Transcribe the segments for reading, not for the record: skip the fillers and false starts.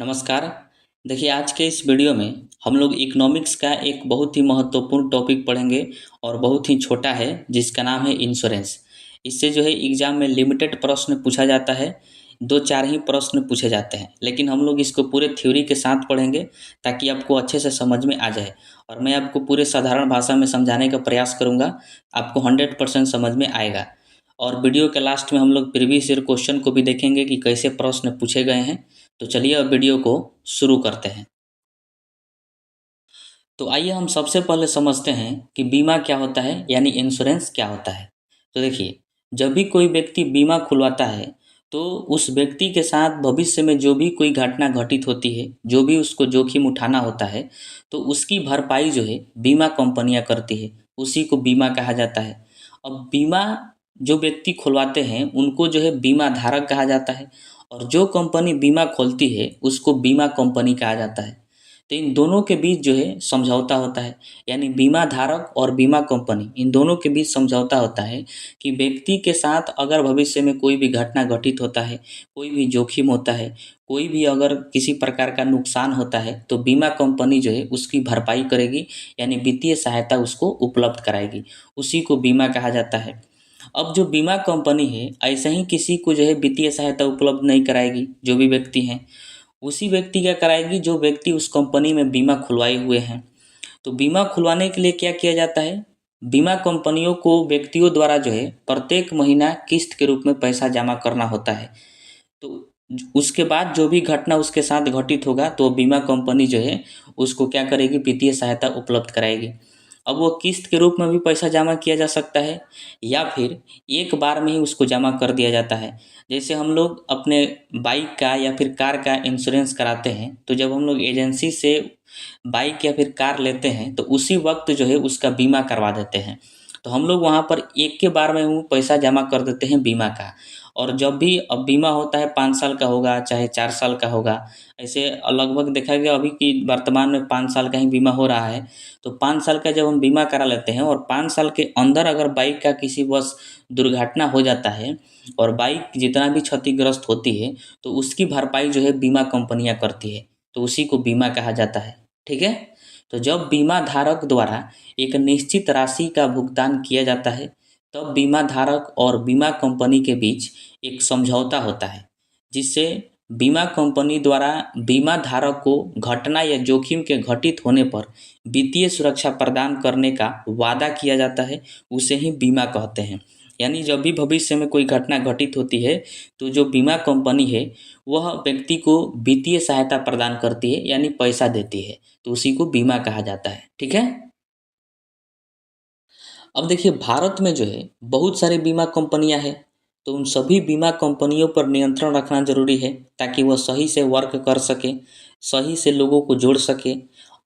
नमस्कार। देखिए, आज के इस वीडियो में हम लोग इकोनॉमिक्स का एक बहुत ही महत्वपूर्ण टॉपिक पढ़ेंगे और बहुत ही छोटा है, जिसका नाम है इंश्योरेंस। इससे जो है एग्ज़ाम में लिमिटेड प्रश्न पूछा जाता है, 2-4 ही प्रश्न पूछे जाते हैं, लेकिन हम लोग इसको पूरे थ्योरी के साथ पढ़ेंगे ताकि आपको अच्छे से समझ में आ जाए और मैं आपको पूरे साधारण भाषा में समझाने का प्रयास करूँगा, आपको 100% समझ में आएगा। और वीडियो के लास्ट में हम लोग प्रीवियस ईयर क्वेश्चन को भी देखेंगे कि कैसे प्रश्न पूछे गए हैं। तो चलिए अब वीडियो को शुरू करते हैं। तो आइए हम सबसे पहले समझते हैं कि बीमा क्या होता है, यानी इंश्योरेंस क्या होता है। तो देखिए, जब भी कोई व्यक्ति बीमा खुलवाता है तो उस व्यक्ति के साथ भविष्य में जो भी कोई घटना घटित होती है, जो भी उसको जोखिम उठाना होता है, तो उसकी भरपाई जो है बीमा कंपनियां करती है, उसी को बीमा कहा जाता है। अब बीमा जो व्यक्ति खुलवाते हैं उनको जो है बीमा धारक कहा जाता है और जो कंपनी बीमा खोलती है उसको बीमा कंपनी कहा जाता है। तो इन दोनों के बीच जो है समझौता होता है, यानी बीमा धारक और बीमा कंपनी इन दोनों के बीच समझौता होता है कि व्यक्ति के साथ अगर भविष्य में कोई भी घटना घटित होता है, कोई भी जोखिम होता है, कोई भी अगर किसी प्रकार का नुकसान होता है, तो बीमा कंपनी जो है उसकी भरपाई करेगी, यानी वित्तीय सहायता उसको उपलब्ध कराएगी। उसी को बीमा कहा जाता है। अब जो बीमा कंपनी है ऐसे ही किसी को जो है वित्तीय सहायता उपलब्ध नहीं कराएगी, जो भी व्यक्ति हैं उसी व्यक्ति क्या कराएगी जो व्यक्ति उस कंपनी में बीमा खुलवाए हुए हैं। तो बीमा खुलवाने के लिए क्या किया जाता है, बीमा कंपनियों को व्यक्तियों द्वारा जो है प्रत्येक महीना किस्त के रूप में पैसा जमा करना होता है। तो उसके बाद जो भी घटना उसके साथ घटित होगा तो बीमा कंपनी जो है उसको क्या करेगी, वित्तीय सहायता उपलब्ध कराएगी। अब वो किस्त के रूप में भी पैसा जमा किया जा सकता है या फिर एक बार में ही उसको जमा कर दिया जाता है। जैसे हम लोग अपने बाइक का या फिर कार का इंश्योरेंस कराते हैं, तो जब हम लोग एजेंसी से बाइक या फिर कार लेते हैं तो उसी वक्त जो है उसका बीमा करवा देते हैं। तो हम लोग वहाँ पर एक के बार में वो पैसा जमा कर देते हैं बीमा का। और जब भी अब बीमा होता है 5 साल का होगा चाहे 4 साल का होगा, ऐसे लगभग देखा गया अभी कि वर्तमान में 5 साल का ही बीमा हो रहा है। तो 5 साल का जब हम बीमा करा लेते हैं और 5 साल के अंदर अगर बाइक का किसी वश दुर्घटना हो जाता है और बाइक जितना भी क्षतिग्रस्त होती है तो उसकी भरपाई जो है बीमा कंपनियां करती है। तो उसी को बीमा कहा जाता है। ठीक है। तो जब बीमा धारक द्वारा एक निश्चित राशि का भुगतान किया जाता है तब बीमा धारक और बीमा कंपनी के बीच एक समझौता होता है, जिससे बीमा कंपनी द्वारा बीमा धारक को घटना या जोखिम के घटित होने पर वित्तीय सुरक्षा प्रदान करने का वादा किया जाता है। उसे ही बीमा कहते हैं। यानी जब भी भविष्य में कोई घटना घटित होती है तो जो बीमा कंपनी है वह व्यक्ति को वित्तीय सहायता प्रदान करती है, यानी पैसा देती है। तो उसी को बीमा कहा जाता है। ठीक है। अब देखिए, भारत में जो है बहुत सारे बीमा कंपनियां हैं। तो उन सभी बीमा कंपनियों पर नियंत्रण रखना ज़रूरी है ताकि वह सही से वर्क कर सके, सही से लोगों को जोड़ सके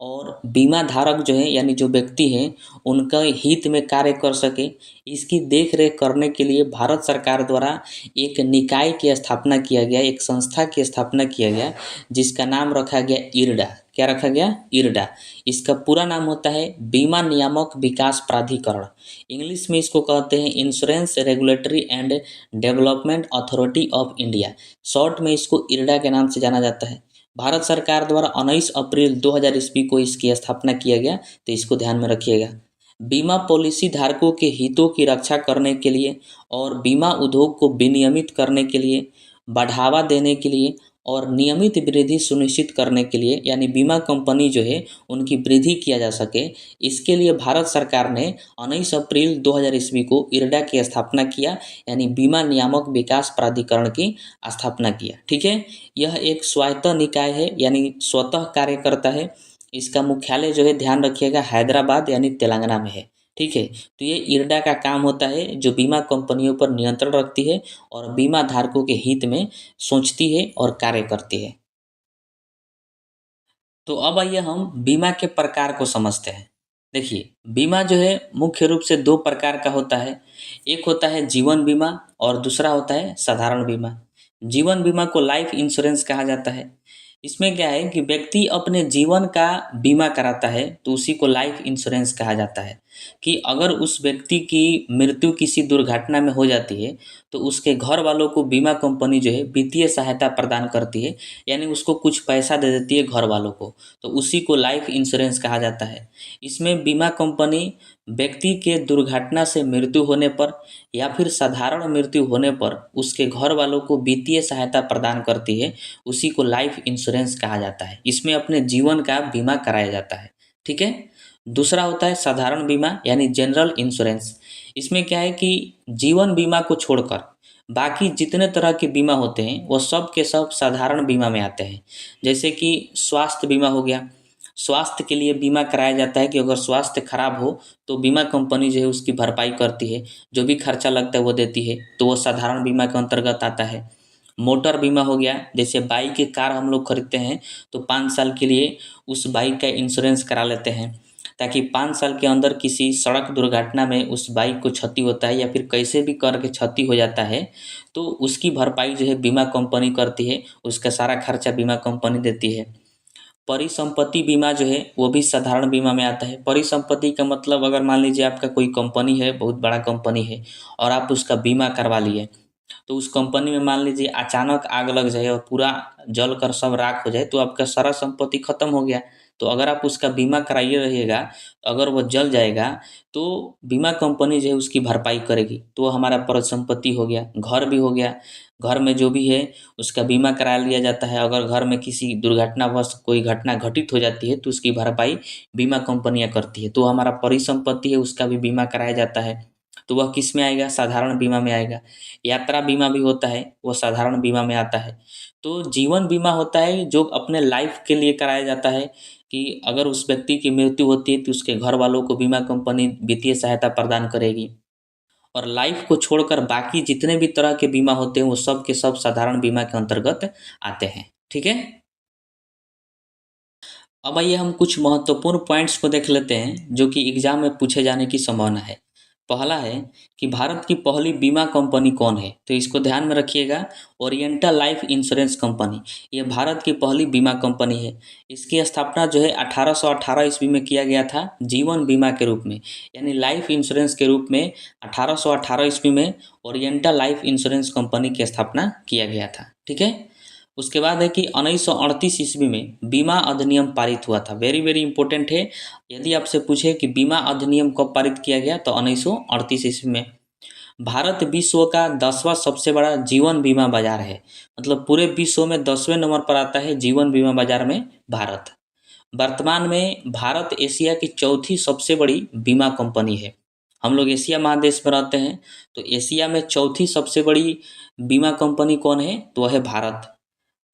और बीमा धारक जो है यानी जो व्यक्ति हैं उनका हित में कार्य कर सके। इसकी देख रेख करने के लिए भारत सरकार द्वारा एक निकाय की स्थापना किया गया, एक संस्था की स्थापना किया गया, जिसका नाम रखा गया इरडा। क्या रखा गया? इरडा। इसका पूरा नाम होता है बीमा नियामक विकास प्राधिकरण। इंग्लिश में इसको कहते हैं insurance regulatory and development authority of India. Short में इसको इरडा के नाम से जाना जाता है। भारत सरकार द्वारा 19 अप्रैल 2000 ईस्वी को इसकी स्थापना किया गया। तो इसको ध्यान में रखिएगा। बीमा पॉलिसी धारकों के हितों की रक्षा करने के लिए और बीमा उद्योग को विनियमित करने के लिए, बढ़ावा देने के लिए और नियमित वृद्धि सुनिश्चित करने के लिए, यानी बीमा कंपनी जो है उनकी वृद्धि किया जा सके, इसके लिए भारत सरकार ने 19 अप्रैल 2000 ईस्वी को इरडा की स्थापना किया, यानी बीमा नियामक विकास प्राधिकरण की स्थापना किया। ठीक है। यह एक स्वायत्त निकाय है, यानी स्वतः कार्य करता है। इसका मुख्यालय जो है ध्यान रखिएगा हैदराबाद यानी तेलंगाना में है। ठीक है। तो ये इरडा का काम होता है जो बीमा कंपनियों पर नियंत्रण रखती है और बीमा धारकों के हित में सोचती है और कार्य करती है। तो अब आइए हम बीमा के प्रकार को समझते हैं। देखिए, बीमा जो है मुख्य रूप से दो प्रकार का होता है। एक होता है जीवन बीमा और दूसरा होता है साधारण बीमा। जीवन बीमा को लाइफ इंश्योरेंस कहा जाता है। इसमें क्या है कि व्यक्ति अपने जीवन का बीमा कराता है तो उसी को लाइफ इंश्योरेंस कहा जाता है। कि अगर उस व्यक्ति की मृत्यु किसी दुर्घटना में हो जाती है तो उसके घर वालों को बीमा कंपनी जो है वित्तीय सहायता प्रदान करती है, यानी उसको कुछ पैसा दे देती है घर वालों को, तो उसी को लाइफ इंश्योरेंस कहा जाता है। इसमें बीमा कंपनी व्यक्ति के दुर्घटना से मृत्यु होने पर या फिर साधारण मृत्यु होने पर उसके घर वालों को वित्तीय सहायता प्रदान करती है, उसी को लाइफ इंश्योरेंस कहा जाता है। इसमें अपने जीवन का बीमा कराया जाता है। ठीक है। दूसरा होता है साधारण बीमा यानी जनरल इंश्योरेंस। इसमें क्या है कि जीवन बीमा को छोड़कर बाकी जितने तरह के बीमा होते हैं वो सब के सब साधारण बीमा में आते हैं। जैसे कि स्वास्थ्य बीमा हो गया, स्वास्थ्य के लिए बीमा कराया जाता है कि अगर स्वास्थ्य खराब हो तो बीमा कंपनी जो है उसकी भरपाई करती है, जो भी खर्चा लगता है वो देती है, तो वो साधारण बीमा के अंतर्गत आता है। मोटर बीमा हो गया, जैसे बाइक की कार हम लोग खरीदते हैं तो 5 साल के लिए उस बाइक का इंश्योरेंस करा लेते हैं, ताकि 5 साल के अंदर किसी सड़क दुर्घटना में उस बाइक को क्षति होता है या फिर कैसे भी करके क्षति हो जाता है तो उसकी भरपाई जो है बीमा कंपनी करती है, उसका सारा खर्चा बीमा कंपनी देती है। परिसंपत्ति बीमा जो है वो भी साधारण बीमा में आता है। परिसंपत्ति का मतलब अगर मान लीजिए आपका कोई कंपनी है, बहुत बड़ा कंपनी है और आप उसका बीमा करवा लिए, तो उस कंपनी में मान लीजिए अचानक आग लग जाए और पूरा जल कर सब राख हो जाए तो आपका सारा संपत्ति खत्म हो गया। तो अगर आप उसका बीमा कराइए रहिएगा, तो अगर वो जल जाएगा तो बीमा कंपनी जो है उसकी भरपाई करेगी, तो वो हमारा परिसंपत्ति हो गया। घर भी हो गया, घर में जो भी है उसका बीमा करा लिया जाता है। अगर घर में किसी दुर्घटनावश कोई घटना घटित हो जाती है तो उसकी भरपाई बीमा कंपनियां करती है, तो हमारा परिसंपत्ति है उसका भी बीमा कराया जाता है। तो वह किस में आएगा? साधारण बीमा में आएगा। यात्रा बीमा भी होता है, वो साधारण बीमा में आता है। तो जीवन बीमा होता है जो अपने लाइफ के लिए कराया जाता है कि अगर उस व्यक्ति की मृत्यु होती है तो उसके घर वालों को बीमा कंपनी वित्तीय सहायता प्रदान करेगी। और लाइफ को छोड़कर बाकी जितने भी तरह के बीमा होते हैं वो सब के सब साधारण बीमा के अंतर्गत आते हैं। ठीक है। अब आइए हम कुछ महत्वपूर्ण पॉइंट्स को देख लेते हैं जो कि एग्जाम में पूछे जाने की संभावना है। पहला है कि भारत की पहली बीमा कंपनी कौन है, तो इसको ध्यान में रखिएगा। ओरिएंटल लाइफ इंश्योरेंस कंपनी, ये भारत की पहली बीमा कंपनी है। इसकी स्थापना जो है 1818 ईस्वी में किया गया था जीवन बीमा के रूप में, यानी लाइफ इंश्योरेंस के रूप में 1818 ईस्वी में ओरिएंटल लाइफ इंश्योरेंस कंपनी की स्थापना किया गया था। ठीक है। उसके बाद है कि 1938 ईस्वी में बीमा अधिनियम पारित हुआ था। वेरी वेरी इंपॉर्टेंट है। यदि आपसे पूछे कि बीमा अधिनियम कब पारित किया गया तो 1938 ईस्वी में। भारत विश्व का 10वां सबसे बड़ा जीवन बीमा बाजार है, मतलब पूरे विश्व में 10वें नंबर पर आता है जीवन बीमा बाजार में भारत। वर्तमान में भारत एशिया की चौथी सबसे बड़ी बीमा कंपनी है। हम लोग एशिया महादेश में रहते हैं, तो एशिया में चौथी सबसे बड़ी बीमा कंपनी कौन है? तो वह है भारत।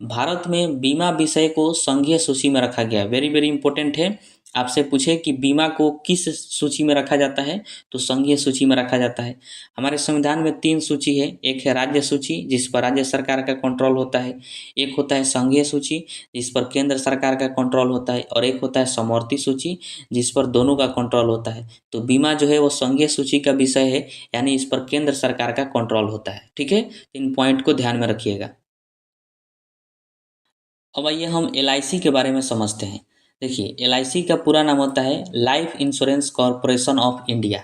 भारत में बीमा विषय को संघीय सूची में रखा गया है। वेरी वेरी इंपॉर्टेंट है। आपसे पूछे कि बीमा को किस सूची में रखा जाता है, तो संघीय सूची में रखा जाता है। हमारे संविधान में 3 सूची है। एक है राज्य सूची जिस पर राज्य सरकार का कंट्रोल होता है, एक होता है संघीय सूची जिस पर केंद्र सरकार का कंट्रोल होता है, और एक होता है समवर्ती सूची जिस पर दोनों का कंट्रोल होता है। तो बीमा जो है वो संघीय सूची का विषय है, यानी इस पर केंद्र सरकार का कंट्रोल होता है। ठीक है। इन पॉइंट को ध्यान में रखिएगा। अब आइए हम एलआईसी के बारे में समझते हैं। देखिए, एलआईसी का पूरा नाम होता है life insurance corporation of India.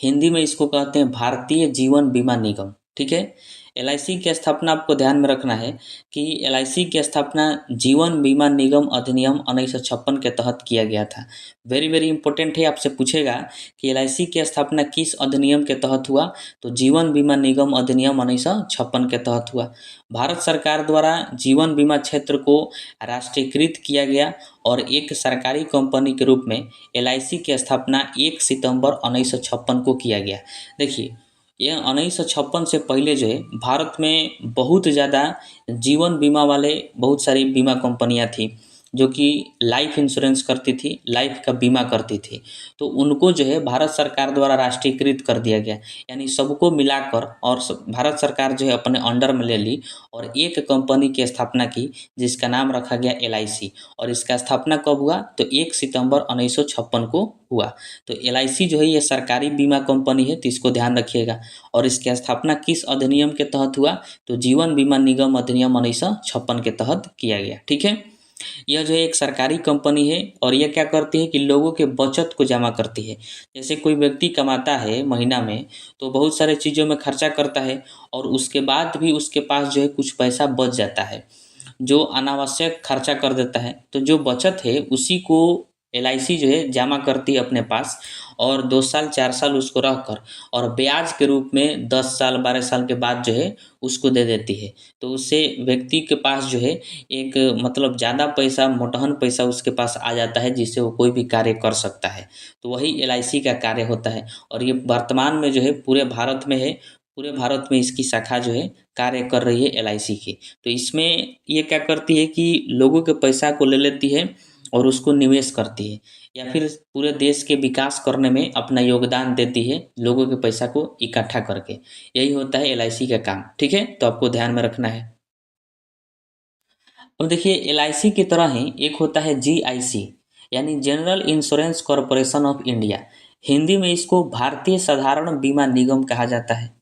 Hindi में इसको कहते हैं भारतीय जीवन बीमा निगम। ठीक है। एलआईसी की स्थापना आपको ध्यान में रखना है कि एलआईसी की स्थापना जीवन बीमा निगम अधिनियम 1956 के तहत किया गया था। वेरी वेरी इंपॉर्टेंट है। आपसे पूछेगा कि एलआईसी की स्थापना किस अधिनियम के तहत हुआ, तो जीवन बीमा निगम अधिनियम 1956 के तहत हुआ। भारत सरकार द्वारा जीवन बीमा क्षेत्र को राष्ट्रीयकृत किया गया और एक सरकारी कंपनी के रूप में एलआईसी की स्थापना 1 सितंबर 1956 को किया गया। देखिए, यह 1956 से पहले जो है भारत में बहुत ज़्यादा जीवन बीमा वाले बहुत सारी बीमा कंपनियां थी जो कि लाइफ इंश्योरेंस करती थी, लाइफ का बीमा करती थी। तो उनको जो है भारत सरकार द्वारा राष्ट्रीयकृत कर दिया गया, यानी सबको मिलाकर और भारत सरकार जो है अपने अंडर में ले ली और एक कंपनी की स्थापना की जिसका नाम रखा गया एलआईसी। और इसका स्थापना कब हुआ? तो 1 सितंबर 1956 को हुआ। तो एलआईसी जो है ये सरकारी बीमा कंपनी है, तो इसको ध्यान रखिएगा। और इसकी स्थापना किस अधिनियम के तहत हुआ? तो जीवन बीमा निगम अधिनियम 1956 के तहत किया गया। ठीक है। यह जो है एक सरकारी कंपनी है और यह क्या करती है कि लोगों के बचत को जमा करती है। जैसे कोई व्यक्ति कमाता है महीना में, तो बहुत सारे चीज़ों में खर्चा करता है और उसके बाद भी उसके पास जो है कुछ पैसा बच जाता है, जो अनावश्यक खर्चा कर देता है। तो जो बचत है उसी को एलआईसी जो है जमा करती है अपने पास, और 2 साल 4 साल उसको रख कर और ब्याज के रूप में 10 साल 12 साल के बाद जो है उसको दे देती है। तो उससे व्यक्ति के पास जो है एक मतलब ज़्यादा पैसा, मोटहन पैसा उसके पास आ जाता है, जिससे वो कोई भी कार्य कर सकता है। तो वही एलआईसी का कार्य होता है और ये वर्तमान में जो है पूरे भारत में है। पूरे भारत में इसकी शाखा जो है कार्य कर रही है एलआईसी की। तो इसमें ये क्या करती है कि लोगों के पैसा को ले लेती है और उसको निवेश करती है, या फिर पूरे देश के विकास करने में अपना योगदान देती है लोगों के पैसा को इकट्ठा करके। यही होता है एलआईसी का काम। ठीक है, तो आपको ध्यान में रखना है। अब देखिए, एलआईसी की तरह ही एक होता है जीआईसी, यानी general insurance corporation of India. Hindi में इसको भारतीय साधारण बीमा निगम कहा जाता है।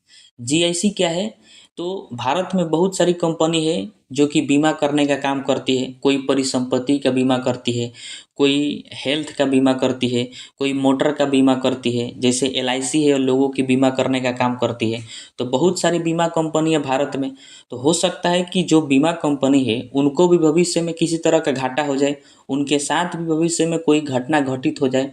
जीआईसी क्या है? तो भारत में बहुत सारी कंपनी है जो कि बीमा करने का काम करती है। कोई परिसंपत्ति का बीमा करती है, कोई हेल्थ का बीमा करती है, कोई मोटर का बीमा करती है, जैसे एलआईसी है और लोगों की बीमा करने का काम करती है। तो बहुत सारी बीमा कंपनी है भारत में। तो हो सकता है कि जो बीमा कंपनी है उनको भी भविष्य में किसी तरह का घाटा हो जाए, उनके साथ भी भविष्य में कोई घटना घटित हो जाए,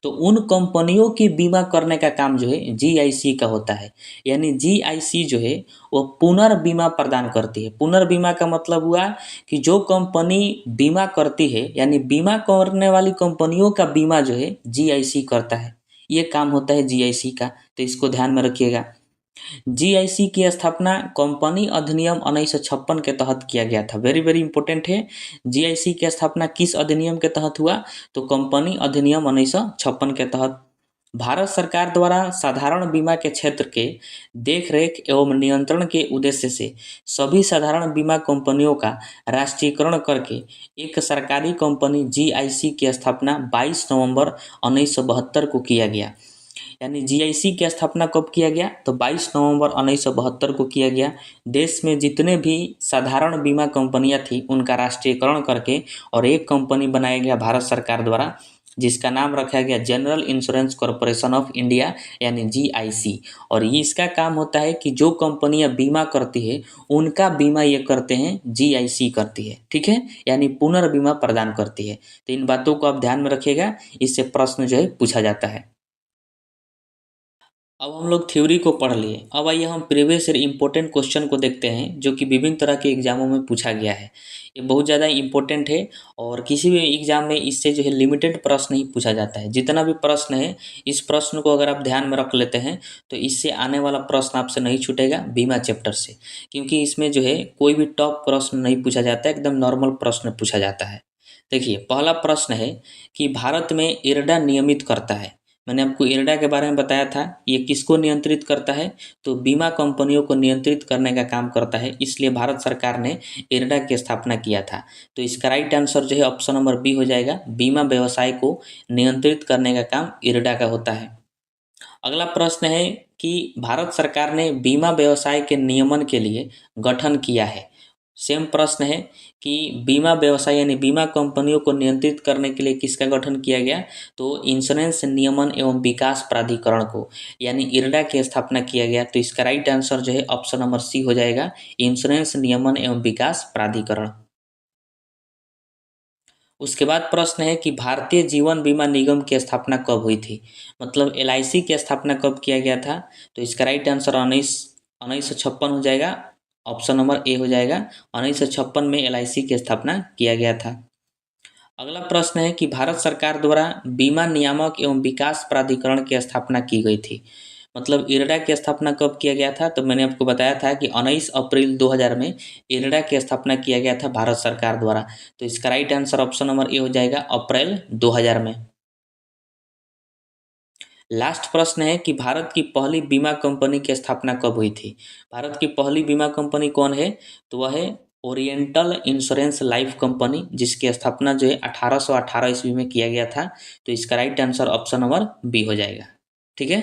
तो उन कंपनियों की बीमा करने का काम जो है जीआईसी का होता है। यानी जीआईसी जो है वो पुनर्बीमा प्रदान करती है। पुनर्बीमा का मतलब हुआ कि जो कंपनी बीमा करती है, यानी बीमा करने वाली कंपनियों का बीमा जो है जीआईसी करता है। ये काम होता है जीआईसी का, तो इसको ध्यान में रखिएगा। जीआईसी की स्थापना कंपनी अधिनियम 1956 के तहत किया गया था। वेरी वेरी इंपॉर्टेंट है। जीआईसी की स्थापना किस अधिनियम के तहत हुआ? तो कंपनी अधिनियम 1956 के तहत। भारत सरकार द्वारा साधारण बीमा के क्षेत्र के देखरेख एवं नियंत्रण के उद्देश्य से सभी साधारण बीमा कंपनियों का राष्ट्रीयकरण करके एक सरकारी कंपनी जीआईसी की स्थापना 22 नवंबर 1972 को किया गया। यानी जीआईसी की स्थापना कब किया गया? तो 22 नवंबर 1972 को किया गया। देश में जितने भी साधारण बीमा कंपनियां थी उनका राष्ट्रीयकरण करके और एक कंपनी बनाया गया भारत सरकार द्वारा, जिसका नाम रखा गया general insurance corporation of India, यानी जीआईसी। और ये इसका काम होता है कि जो कंपनियां बीमा करती है उनका बीमा ये करते हैं जीआईसी करती है। ठीक है, यानी पुनर्बीमा प्रदान करती है। तो इन बातों को आप ध्यान में रखिएगा, इससे प्रश्न जो है पूछा जाता है। अब हम लोग थ्योरी को पढ़ लिए। अब आइए हम प्रीवियस ईयर इम्पोर्टेंट क्वेश्चन को देखते हैं जो कि विभिन्न तरह के एग्जामों में पूछा गया है। ये बहुत ज़्यादा इम्पोर्टेंट है और किसी भी एग्जाम में इससे जो है लिमिटेड प्रश्न ही पूछा जाता है। जितना भी प्रश्न है, इस प्रश्न को अगर आप ध्यान में रख लेते हैं तो इससे आने वाला प्रश्न आपसे नहीं छूटेगा बीमा चैप्टर से, क्योंकि इसमें जो है कोई भी टॉप प्रश्न नहीं पूछा जाता है, एकदम नॉर्मल प्रश्न पूछा जाता है। देखिए, पहला प्रश्न है कि भारत में इरडा नियमित करता है। मैंने आपको इरडा के बारे में बताया था। ये किसको नियंत्रित करता है? तो बीमा कंपनियों को नियंत्रित करने का काम करता है, इसलिए भारत सरकार ने इरडा की स्थापना किया था। तो इसका राइट आंसर जो है ऑप्शन नंबर बी हो जाएगा। बीमा व्यवसाय को नियंत्रित करने का काम इरडा का होता है। अगला प्रश्न है कि भारत सरकार ने बीमा व्यवसाय के नियमन के लिए गठन किया है। सेम प्रश्न है कि बीमा व्यवसाय यानी बीमा कंपनियों को नियंत्रित करने के लिए किसका गठन किया गया? तो इंश्योरेंस नियमन एवं विकास प्राधिकरण को, यानी इरडा की स्थापना किया गया। तो इसका राइट आंसर जो है ऑप्शन नंबर सी हो जाएगा, इंश्योरेंस नियमन एवं विकास प्राधिकरण। उसके बाद प्रश्न है कि भारतीय जीवन बीमा निगम की स्थापना कब हुई थी? मतलब एलआईसी की स्थापना कब किया गया था? तो इसका राइट आंसर 1956 हो जाएगा। ऑप्शन नंबर ए हो जाएगा। 1956 में एलआईसी की स्थापना किया गया था। अगला प्रश्न है कि भारत सरकार द्वारा बीमा नियामक एवं विकास प्राधिकरण की स्थापना की गई थी। मतलब इरडा की स्थापना कब किया गया था? तो मैंने आपको बताया था कि 19 अप्रैल 2000 में इरडा की स्थापना किया गया था भारत सरकार द्वारा। तो इसका right answer option number A हो जाएगा, अप्रैल 2000 में। लास्ट प्रश्न है कि भारत की पहली बीमा कंपनी की स्थापना कब हुई थी? भारत की पहली बीमा कंपनी कौन है? तो वह है ओरिएंटल इंश्योरेंस लाइफ कंपनी, जिसकी स्थापना जो है 1818 ईस्वी में किया गया था। तो इसका right answer option number B हो जाएगा। ठीक है।